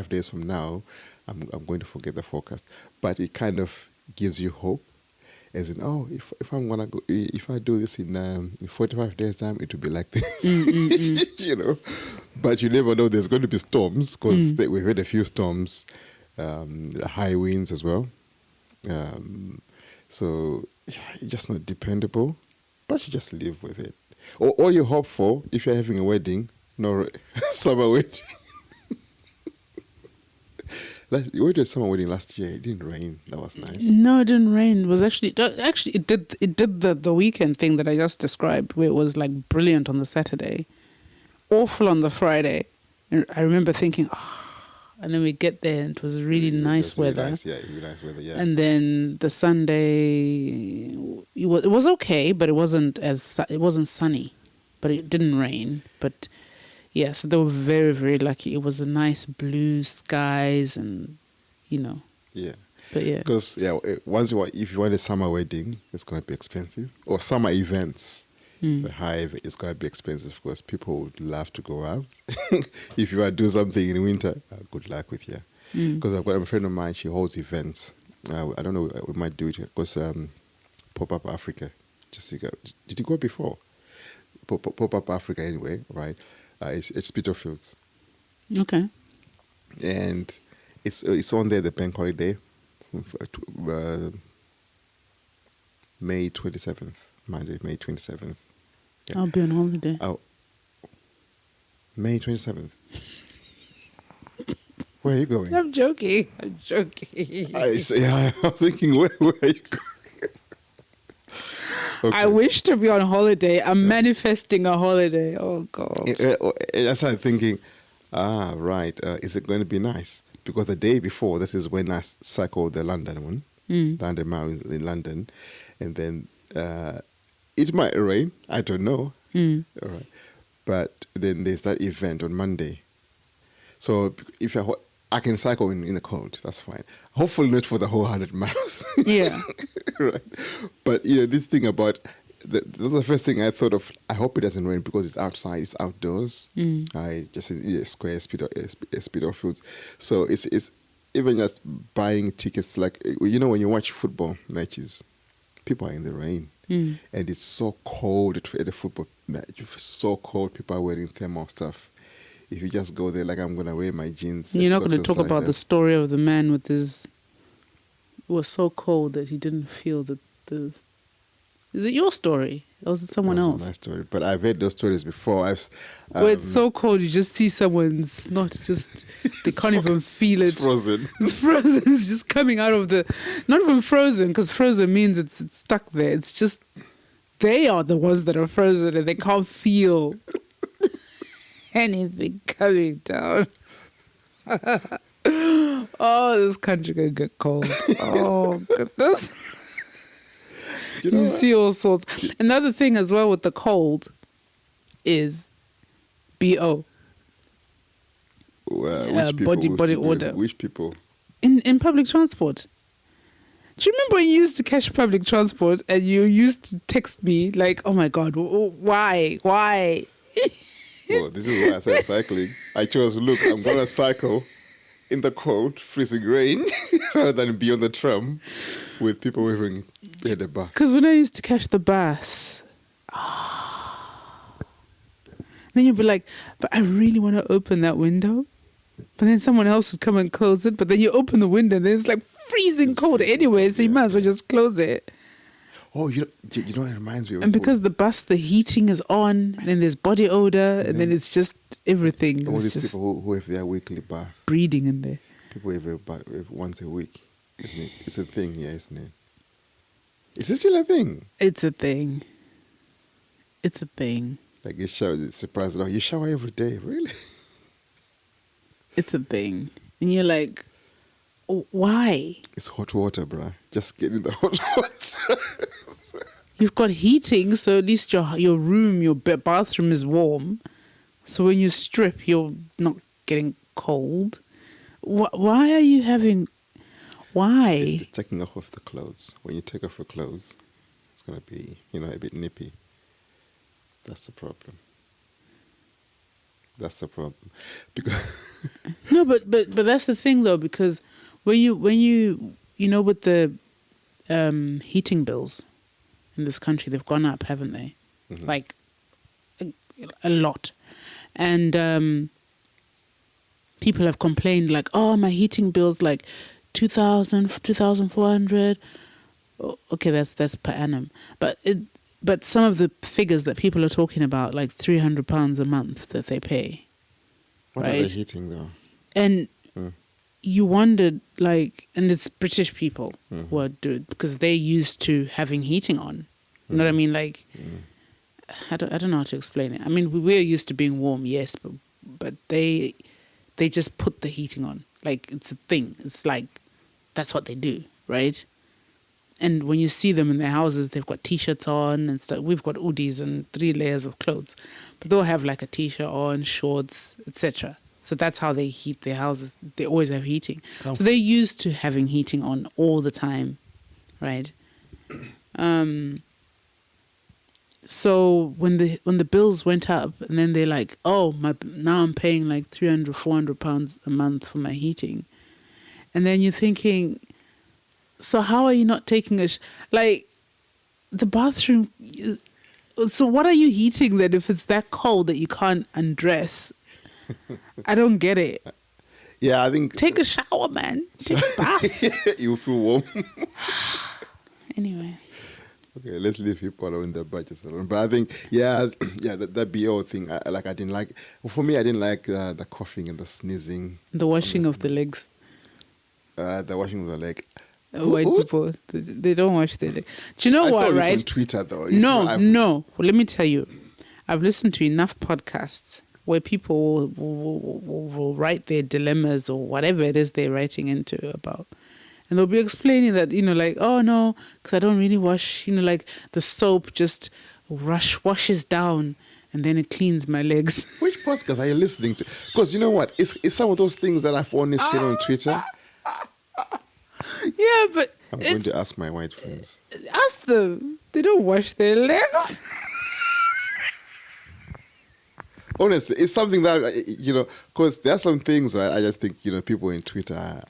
days from now, I'm going to forget the forecast. But it kind of gives you hope. As in, if I'm gonna go, if I do this in 45 days time, it will be like this, But you never know. There's going to be storms because we've had a few storms, high winds as well. So it's just not dependable. But you just live with it. All you hope for, if you're having a wedding, no summer wedding. We went to a summer wedding last year. It didn't rain. That was nice. No, it didn't rain. It was actually it did the weekend thing that I just described, where it was like brilliant on the Saturday, awful on the Friday. And I remember thinking, and then we get there and it was really nice weather. Nice, really nice weather. Yeah. And then the Sunday, it was okay, but it wasn't sunny, but it didn't rain. But yeah, so they were very, very lucky. It was a nice blue skies and, Yeah. But yeah. Because, if you want a summer wedding, it's going to be expensive. Or summer events, The Hive is going to be expensive because people would love to go out. If you want to do something in winter, good luck with you. Because I've got a friend of mine, she holds events. I don't know, we might do it because Pop-Up Africa. Jessica, did you go before? Pop-Up Africa anyway, right? It's Peterfields. Okay. And it's on there, the bank holiday, May 27th, Monday, May 27th. Yeah. I'll be on holiday. Oh, May 27th. Where are you going? I'm joking. I was thinking, where are you going? Okay. I wish to be on holiday. I'm manifesting a holiday. Oh, God. I started thinking, right, is it going to be nice? Because the day before, this is when I cycled the London one, London Mile in London. And then it might rain. I don't know. All right. But then there's that event on Monday. So if I can cycle in the cold, that's fine. Hopefully not for the whole 100 miles. Yeah. Right. But, this thing about, that's the first thing I thought of. I hope it doesn't rain because it's outside, it's outdoors. I just in a square Spitalfields. So it's even just buying tickets, like, when you watch football matches, people are in the rain. And it's so cold at the football match. It's so cold, people are wearing thermal stuff. If you just go there, like, I'm going to wear my jeans. You're not going to talk about the story of the man with his... It was so cold that he didn't feel the... Is it your story? Or was it someone else? My story. But I've heard those stories before. Where it's so cold, you just see someone's not just... They can't even feel it. It's frozen. It's frozen. It's just coming out of the... Not even frozen, because frozen means it's stuck there. It's just... They are the ones that are frozen and they can't feel... anything coming down. Oh, this country could get cold. Oh, goodness. You see all sorts. Another thing as well with the cold is BO. Which body odor. Which people? In public transport. Do you remember when you used to catch public transport and you used to text me like, oh my God, why? Well, this is why I said cycling. I chose, look, I'm going to cycle in the cold, freezing rain, rather than be on the tram with people waving at the back. Because when I used to catch the bus, then you'd be like, but I really want to open that window. But then someone else would come and close it. But then you open the window and then it's like freezing cold anyway, so you might as well just close it. Oh, you know, it reminds me of... And because the heating is on, and then there's body odor, and then it's just everything. All it's these just people who have their weekly bath. Breeding in there. People have a bath once a week, isn't it? It's a thing here, isn't it? Is it still a thing? It's a thing. It's a thing. Like you shower, it's surprised. Oh, you shower every day, really? It's a thing. And you're like, oh, why? It's hot water, bruh. Just get in the hot water. You've got heating, so at least your room, your bathroom is warm. So when you strip, you're not getting cold. Why are you having... Why? It's just taking off of the clothes. When you take off your clothes, it's going to be, a bit nippy. That's the problem. Because no, but that's the thing though, because when you with the heating bills in this country, they've gone up, haven't they? Mm-hmm. Like a lot, and people have complained like, oh, my heating bill's like 2,000, 2,400. Okay, that's per annum, but some of the figures that people are talking about, like £300 a month that they pay. What right? are they heating though? And you wondered, like, and it's British people who are doing, because they're used to having heating on. You know what I mean? Like, I don't know how to explain it. I mean, we're used to being warm, yes, but they just put the heating on. Like, it's a thing. It's like, that's what they do, right? And when you see them in their houses, they've got T-shirts on and stuff. We've got hoodies and 3 layers of clothes. But they'll have like a T-shirt on, shorts, etc. So that's how they heat their houses. They always have heating. So they're used to having heating on all the time, right? So when the bills went up, and then they're like, oh, now I'm paying like 300, 400 pounds a month for my heating. And then you're thinking, so how are you not taking like the bathroom? So what are you heating then if it's that cold that you can't undress? I don't get it. Yeah, I think... Take a shower, man. Take a bath. You feel warm. Anyway. Okay, let's leave people alone, their budgets alone. But I think, that BO thing, I didn't like... For me, I didn't like the coughing and the sneezing. The washing of the legs. The washing of the leg. White people, they don't wash their legs. Do you know what, I saw right? this on Twitter, though. No. Well, let me tell you. I've listened to enough podcasts where people will write their dilemmas or whatever it is they're writing into about. And they'll be explaining that, like, oh, no, because I don't really wash, like the soap just washes down and then it cleans my legs. Which podcast are you listening to? Because you know what? It's some of those things that I've only seen on Twitter. Yeah, but I'm going to ask my white friends. Ask them. They don't wash their legs. Honestly, it's something that, because there are some things, right? I just think, people in Twitter,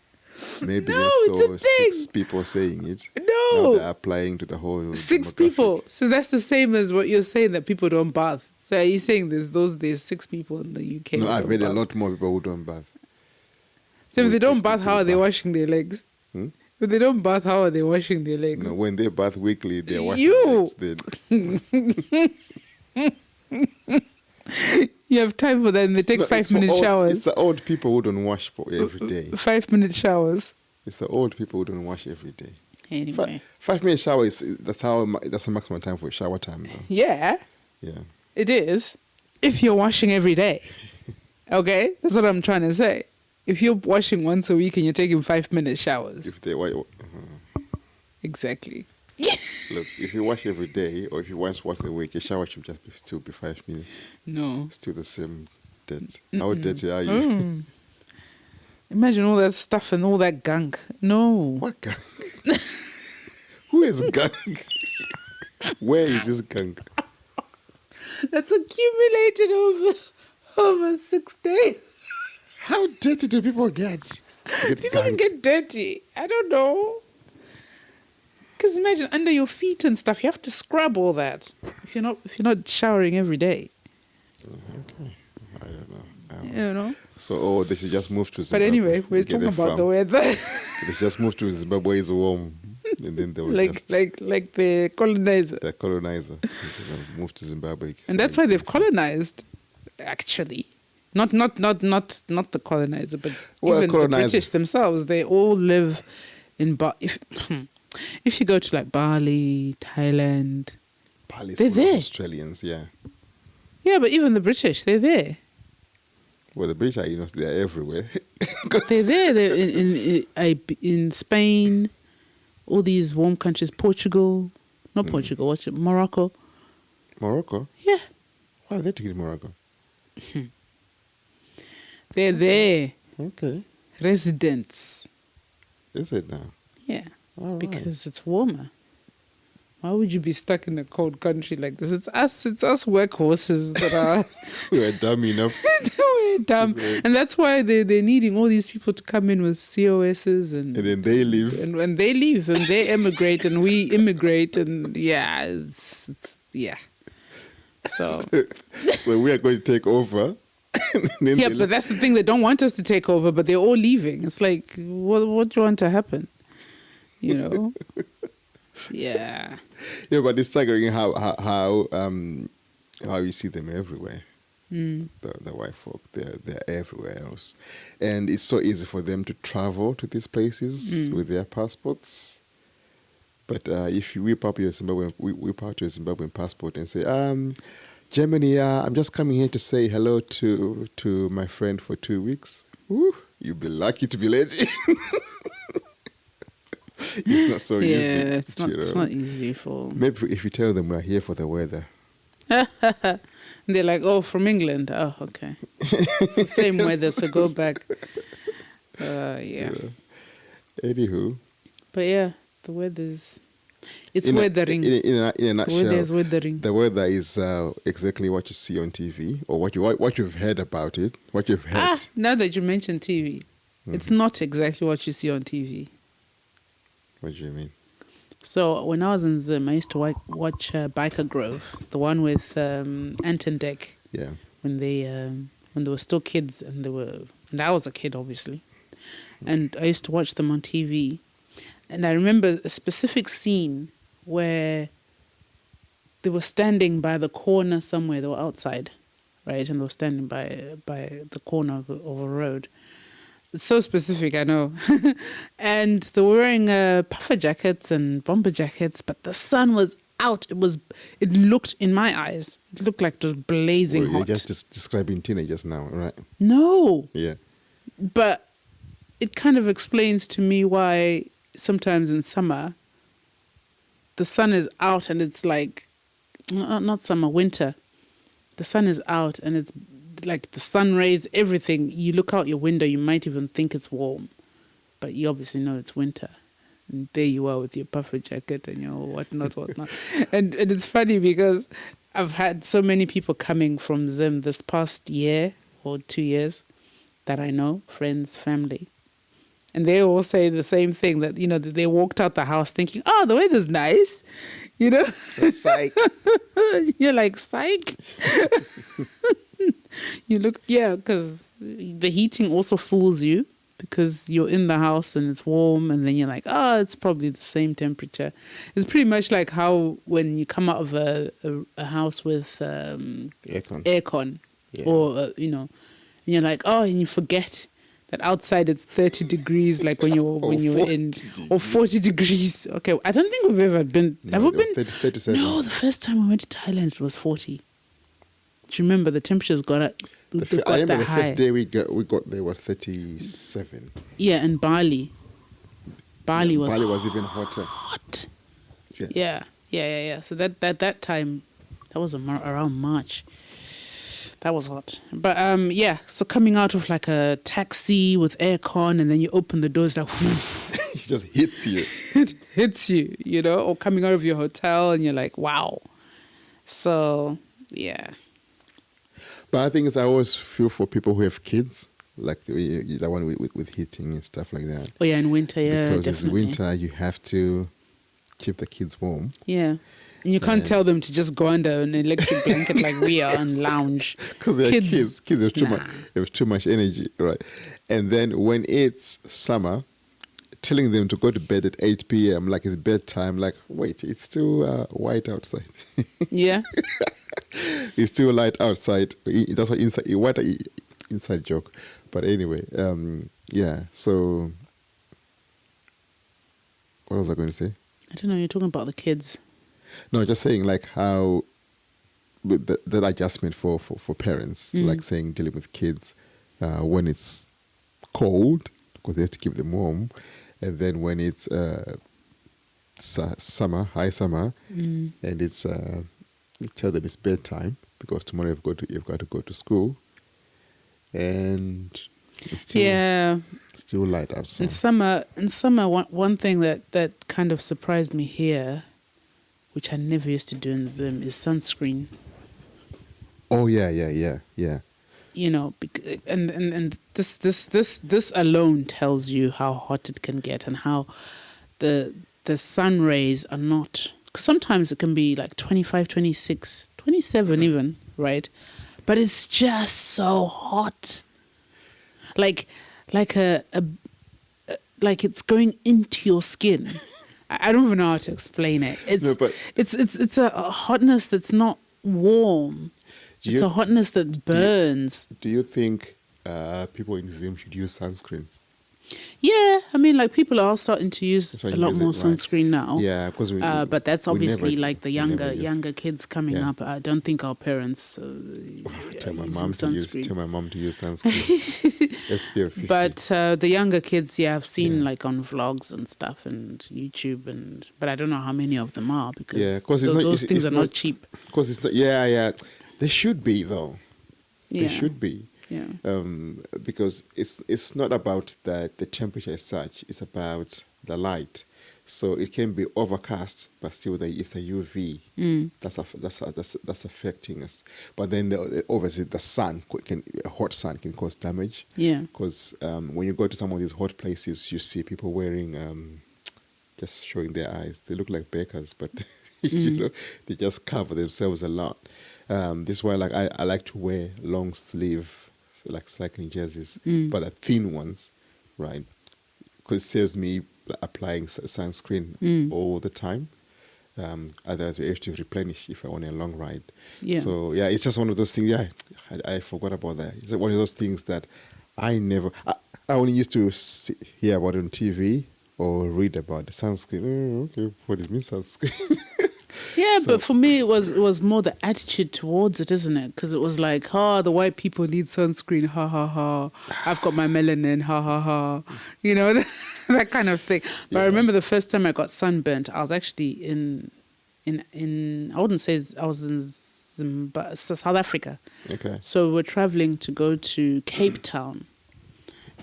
maybe they saw 6 people saying it. No. Now they're applying to the whole 6 people. So that's the same as what you're saying, that people don't bath. So are you saying there's 6 people in the UK? No, I've read a lot more people who don't bath. So if they don't bath, how are they washing their legs? If they don't bath, how are they washing their legs? No, when they bath weekly, they're washing their legs then. You have time for that, and they take 5-minute showers. It's the old people who don't wash every day. 5-minute showers. It's the old people who don't wash every day. Anyway. 5-minute shower that's the maximum time for shower time, though. Yeah. Yeah. It is. If you're washing every day. Okay? That's what I'm trying to say. If you're washing once a week and you're taking 5-minute showers. Exactly. Look, if you wash every day or if you wash once a week, your shower should just still be 5 minutes. No. Still the same dirt. How dirty are you? Imagine all that stuff and all that gunk. No. What gunk? Who is gunk? Where is this gunk? That's accumulated over 6 days. How dirty do people get? People can get dirty. I don't know. Because imagine under your feet and stuff, you have to scrub all that. If you're not showering every day. Okay. I don't know. So they should just move to But Zimbabwe. anyway, we're talking about the weather. They should just move to Zimbabwe. It's warm, and then they will like the colonizer. The colonizer. They'll move to Zimbabwe. And that's why they've colonized. Actually, not the colonizer, but even the British themselves. They all live in if you go to like Bali, Thailand, they're there. Australians, yeah. Yeah, but even the British, they're there. Well, the British are, they're everywhere. They're there. They're in Spain, all these warm countries. Portugal, not Portugal. What's it? Morocco. Morocco? Yeah. Why are they taking Morocco? They're there. Okay. Residents. Is it now? Yeah. All because it's warmer. Why would you be stuck in a cold country like this? It's us workhorses that are... We're dumb enough. We're dumb. And that's why they're needing all these people to come in with COSs and then they leave. And when they leave and they emigrate and we immigrate and yeah. So we are going to take over. Yeah, but that's the thing. They don't want us to take over, but they're all leaving. It's like, what do you want to happen? Yeah. Yeah, but it's staggering how you see them everywhere. The white folk, they're everywhere else, and it's so easy for them to travel to these places with their passports. But if you whip out your Zimbabwean passport and say, Germany, I'm just coming here to say hello to my friend for 2 weeks. Woo, you'll be lucky to be late. It's not so easy. Yeah, it's not easy for... Maybe if you tell them we're here for the weather. And they're like, oh, from England. Oh, okay. It's the same weather, so go back. Yeah. Anywho. But yeah, the weather's It's weathering. In a nutshell, the weather is weathering. The weather is exactly what you see on TV or what you've heard about it, what you've heard. Now that you mention TV, it's not exactly what you see on TV. What do you mean? So when I was in Zim, I used to watch Biker Grove, the one with Ant and Dec. Yeah. When they were still kids, and I was a kid, obviously, and I used to watch them on TV, and I remember a specific scene where they were standing by the corner somewhere. They were outside, right, and they were standing by the corner of a road. It's so specific, I know. And they were wearing puffer jackets and bomber jackets, but the sun was out. It looked, in my eyes, it looked like it was blazing hot. You're just describing teenagers now, right? No. Yeah. But it kind of explains to me why sometimes in summer, the sun is out and it's like, not summer, winter. The sun is out and it's like the sun rays, everything. You look out your window, you might even think it's warm, but you obviously know it's winter. And there you are with your puffer jacket and your whatnot. And it's funny because I've had so many people coming from Zim this past year or 2 years that I know, friends, family. And they all say the same thing, that, that they walked out the house thinking, oh, the weather's nice, Psych. You're like, psych. You look, because the heating also fools you because you're in the house and it's warm, and then you're like, oh, it's probably the same temperature. It's pretty much like how when you come out of a house with aircon, yeah. or, and you're like, oh, and you forget that outside it's 30 degrees, like when you're in, or 40 degrees. Okay, I don't think we've ever been. Have we been? 37. No, the first time we went to Thailand it was 40. Do you remember the temperatures got I remember the first day we got there was 37. Yeah, and Bali was even hotter. Hot. Yeah. So that time, that was around March. That was hot. But so coming out of like a taxi with aircon, and then you open the doors, like it just hits you. It hits you, or coming out of your hotel and you're like, wow. So yeah. But I think I always feel for people who have kids, like the one with heating and stuff like that. Oh yeah, in winter, yeah, because definitely. in winter you have to keep the kids warm. Yeah. And you can't tell them to just go under an electric blanket like we are and lounge. Because they're kids. Kids have too much energy, right? And then when it's summer, telling them to go to bed at 8 p.m. like it's bedtime, like, wait, it's still white outside. Yeah. It's still light outside. That's what inside joke. But anyway, so what was I going to say? I don't know, you're talking about the kids. No, just saying like how that adjustment for parents, like saying dealing with kids when it's cold, because they have to keep them warm, and then when it's summer, high summer, and it's you tell them it's bedtime because tomorrow you've got to go to school, and it's still light outside. In summer, one thing that kind of surprised me here, which I never used to do in Zim, is sunscreen. Oh yeah. And this alone tells you how hot it can get and how the sun rays are not. Because sometimes it can be like 25, 26, 27 even, right? But it's just so hot, like it's going into your skin. I don't even know how to explain it. It's a hotness that's not warm. It's a hotness that burns. Do you think people in Zim should use sunscreen? Yeah, I mean, like people are starting to use a lot more sunscreen now. Yeah, because but that's obviously like the younger kids coming up. I don't think our parents tell my mom to use sunscreen. SPF 50. But the younger kids, I've seen like on vlogs and stuff and YouTube, but I don't know how many of them are because those things are not cheap. Because it's not. Yeah. They should be though. Yeah. They should be. Yeah. Because it's not about the temperature as such. It's about the light. So it can be overcast, but still it's the UV that's affecting us. But then obviously the sun a hot sun can cause damage. Yeah. Because when you go to some of these hot places, you see people wearing just showing their eyes. They look like bakers, but they just cover themselves a lot. This is why I like to wear long sleeve like cycling jerseys, but the thin ones, right? Because it saves me applying sunscreen all the time. Otherwise, we have to replenish if I want a long ride. Yeah. So yeah, it's just one of those things. Yeah, I forgot about that. It's one of those things that I only used to hear about on TV or read about the sunscreen. Okay, what does it mean sunscreen? Yeah, but for me, it was more the attitude towards it, isn't it? Because it was like, the white people need sunscreen, ha ha ha. I've got my melanin, ha ha ha. You know, that kind of thing. But I remember the first time I got sunburnt, I was actually in I wouldn't say I was in South Africa. Okay. So we were traveling to go to Cape Town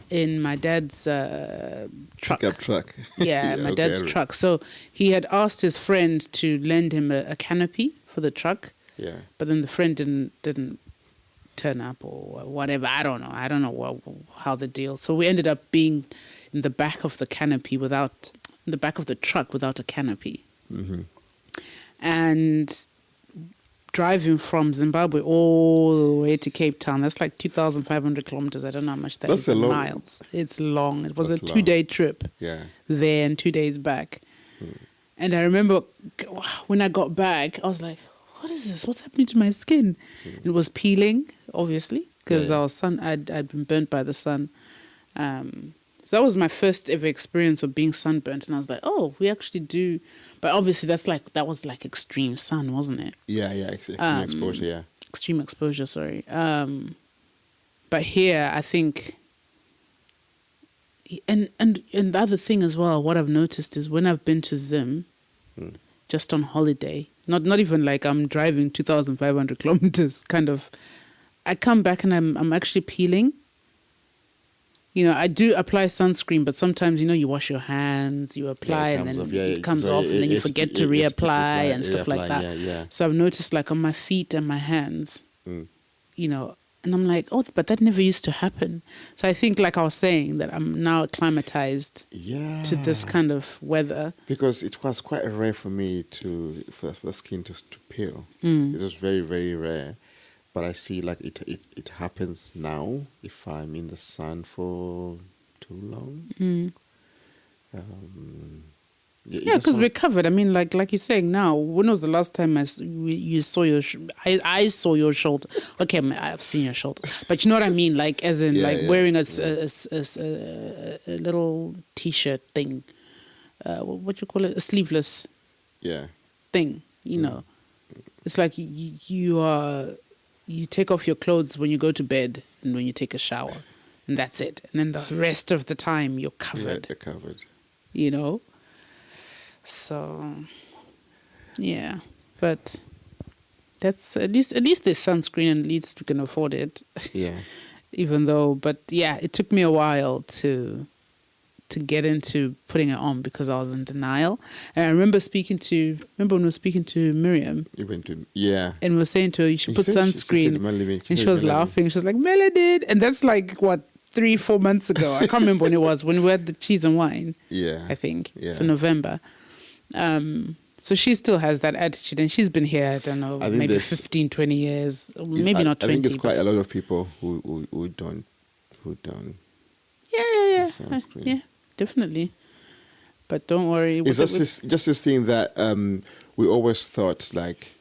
in my dad's truck. Pickup truck. Yeah, my dad's truck. So he had asked his friend to lend him a canopy for the truck. Yeah. But then the friend didn't turn up or whatever. I don't know how the deal. So we ended up being in the back of the truck without a canopy. Mm-hmm. And driving from Zimbabwe all the way to Cape Town, that's like 2,500 kilometers. I don't know how much that is in miles. It's long. It was a 2-day trip there and 2 days back. And I remember when I got back, I was like, what is this? What's happening to my skin? It was peeling, obviously, because I'd been burnt by the sun. So that was my first ever experience of being sunburnt. And I was like, oh, we actually do. But obviously that was like extreme sun, wasn't it? Yeah, extreme exposure, yeah. Extreme exposure, sorry. But here, I think, and the other thing as well, what I've noticed is when I've been to Zim, just on holiday, not even like I'm driving 2,500 kilometers, kind of, I come back and I'm actually peeling. You know, I do apply sunscreen, but sometimes, you wash your hands, you apply, and then it comes off, and then you forget to reapply and stuff like that. Yeah. So I've noticed, like, on my feet and my hands, and I'm like, oh, but that never used to happen. So I think, like I was saying, that I'm now acclimatized to this kind of weather. Because it was quite rare for me for the skin to peel. It was very, very rare. But I see like it happens now if I'm in the sun for too long. Yeah, because we're covered. I mean, like you're saying now, when was the last time you saw your... I saw your shoulder. Okay, I've seen your shoulder. But you know what I mean? Like, as in, wearing a little T-shirt thing. What do you call it? A sleeveless thing, It's like you take off your clothes when you go to bed and when you take a shower, and that's it. And then the rest of the time you're covered. Yeah, you're covered. So, yeah. But that's at least there's sunscreen, and at least we can afford it. Yeah. It took me a while to get into putting it on because I was in denial. And I remember when we were speaking to Miriam. You went to, and we were saying to her, you should put sunscreen. And she was laughing. She was like, melanin. And that's like, 3-4 months ago. I can't remember when it was, when we had the cheese and wine. Yeah. I think. Yeah. So November. So she still has that attitude, and she's been here, I don't know, maybe 15, 20 years. Maybe not 20. I think there's quite a lot of people who don't. Yeah. Yeah. Definitely. But don't worry. It's just this thing that we always thought, like,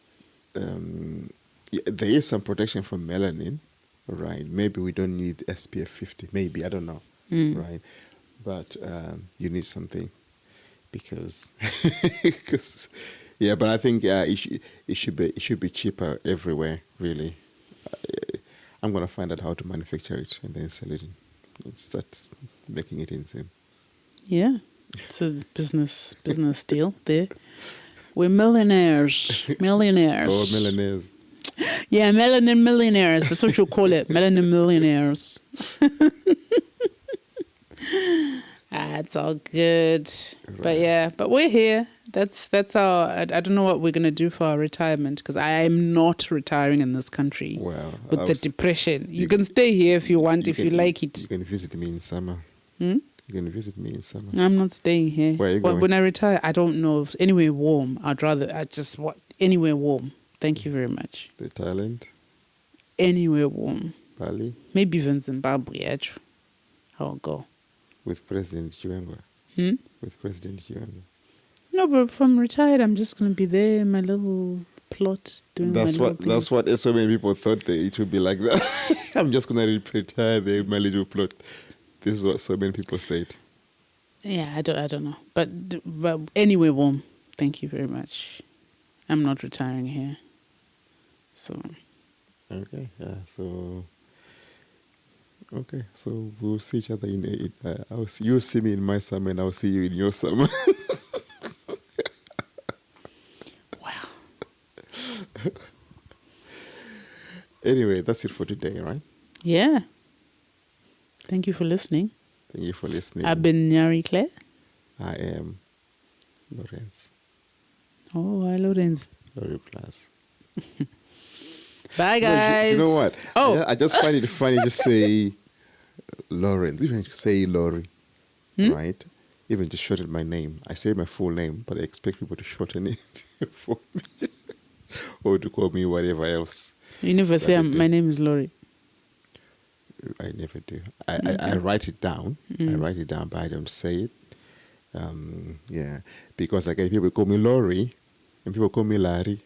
there is some protection from melanin, right? Maybe we don't need SPF 50. Maybe, I don't know, right? But you need something because but I think it should be cheaper everywhere, really. I'm going to find out how to manufacture it and then sell it and start making it in Zim. Yeah, it's a business deal there. We're millionaires. Oh, millionaires. Yeah, melanin millionaires. That's what you'll call it. Melanin millionaires. That's all good. But but we're here. That's our. I don't know what we're gonna do for our retirement because I am not retiring in this country. Well, with the depression, you can stay here if you want, if you like it. You can visit me in summer. Hmm? You can visit me in summer. I'm not staying here. Where are you going? When I retire, I don't know. Anywhere warm. I just want anywhere warm. Thank you very much. To Thailand? Anywhere warm. Bali? Maybe even Zimbabwe, actually. I'll go. With President Chiwenga? Hmm? With President Chiwenga? No, but if I'm retired, I'm just going to be there in my little plot doing That's what so many people thought that it would be like that. I'm just going to retire there in my little plot. This is what so many people said. Yeah, I don't know. But anyway, warm. Thank you very much. I'm not retiring here. So. Okay, yeah, so. Okay, so we'll see each other you'll see me in my summer and I'll see you in your summer. Wow. Anyway, that's it for today, right? Yeah. Thank you for listening. Thank you for listening. I've been Nyari Claire. I am Lorenz. Oh, hi, Lorenz. Lori Plus. Bye, guys. You know what? Oh. I just find it funny to say Lorenz. Even to say Lori, right? Even to shorten my name. I say my full name, but I expect people to shorten it for me. Or to call me whatever else. You never say my name is Lori. I never do. I write it down. I write it down, but I don't say it. Yeah, because like people call me Lori, and people call me Larry.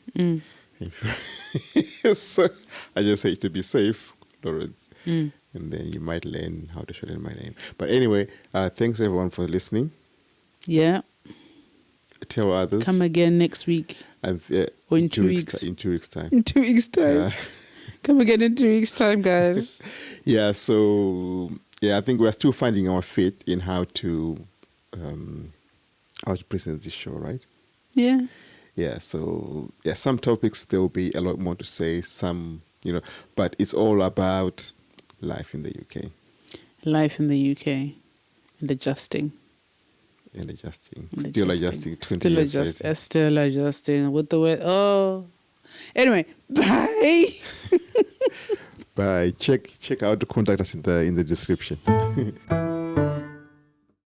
So I just say it to be safe, Lawrence. And then you might learn how to shorten my name. But anyway, thanks everyone for listening. Yeah. Tell others. Come again next week. And, or in 2 weeks. In 2 weeks' time. In 2 weeks' time. Come again in 2 weeks' time, guys. Yeah, so I think we're still finding our feet in how to present this show, right? Yeah. Yeah, so some topics there will be a lot more to say, some, but it's all about life in the UK. Life in the UK and adjusting. Still adjusting 20 years later. Still adjusting with the way. Oh. Anyway, bye. Bye. Check out the contact us in the description.